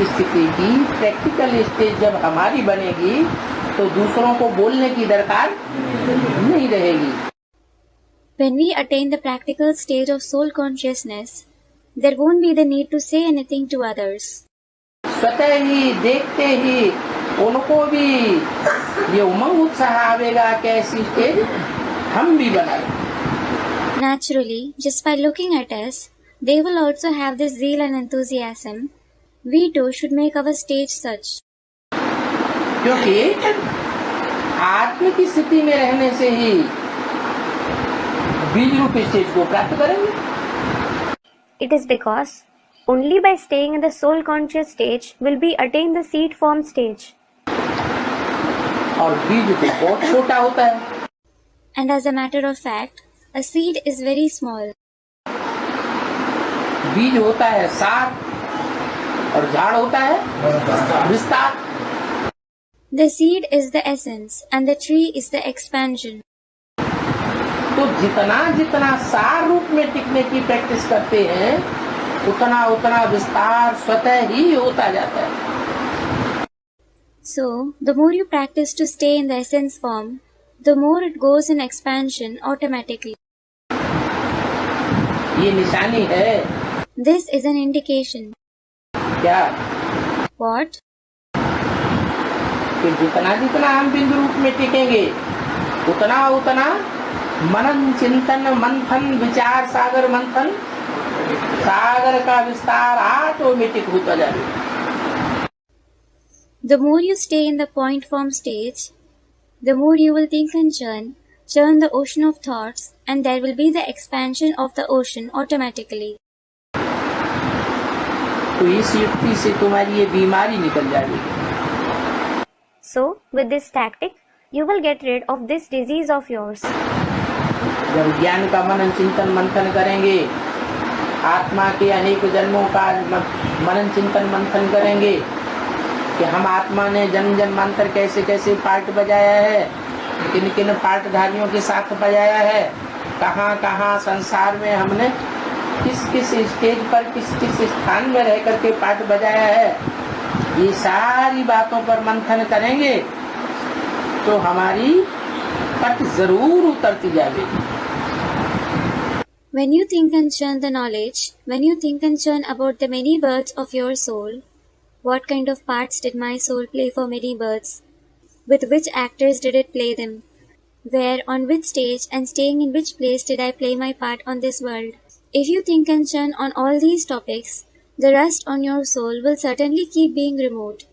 की स्थिति की प्रैक्टिकल स्टेज जब हमारी बनेगी तो दूसरों को बोलने की दरकार नहीं रहेगी। When we attain the practical stage of soul consciousness, there won't be the need to say anything to others. स्वतः ही देखते ही उनको भी ये उमंग उत्साह आवेगा कि ऐसी स्टेज हम भी बनाएं। Naturally, just by looking at us, they will also have this zeal and enthusiasm. We too should make our stage such. क्योंकि आत्म की स्थिति में रहने से ही बीज रूप स्टेज को प्राप्त करेंगे। It is because only by staying in the soul conscious stage will we attain the seed form stage. और बीज तो बहुत छोटा होता है। And as a matter of fact, a seed is very small. बीज होता है सार और झाड़ होता है विस्तार। The seed is the essence and the tree is the expansion. तो जितना जितना सार रूप में टिकने की प्रैक्टिस करते हैं उतना उतना विस्तार स्वतः ही होता जाता है। So, the more you practice to stay in the essence form, the more it goes in expansion automatically. ये निशानी है। This is an indication. क्या? What? कि जितना जितना हम बिंदु रूप में टिकेंगे उतना उतना मनन चिंतन मंथन विचार सागर मंथन सागर का विस्तार ऑटोमेटिक होता जाएगा। The more you stay in the point form stage, the more you will think and churn the ocean of thoughts, and there will be the expansion of the ocean automatically. तो इस युक्ति से तुम्हारी ये बीमारी निकल जाएगी। So, with this tactic, you will get rid of this disease of yours. जब ज्ञान का मनन चिंतन मंथन करेंगे, आत्मा के अनेक जन्मों का मनन चिंतन मंथन करेंगे कि हम आत्मा ने जन्म जन्मांतर कैसे कैसे पार्ट बजाया है, किन किन पार्टधारियों के साथ बजाया है, कहाँ कहाँ संसार में हमने किस किस स्टेज पर किस किस स्थान में रह करके पार्ट बजाया है, ये सारी बातों पर मंथन करेंगे तो हमारी पट जरूर उतरती जाएगी। When you think and churn the knowledge, when you think and churn about the many births of your soul, what kind of parts did my soul play for many births? With which actors did it play them? Where, on which stage, and staying in which place did I play my part on this world? If you think and churn on all these topics, the rust on your soul will certainly keep being removed.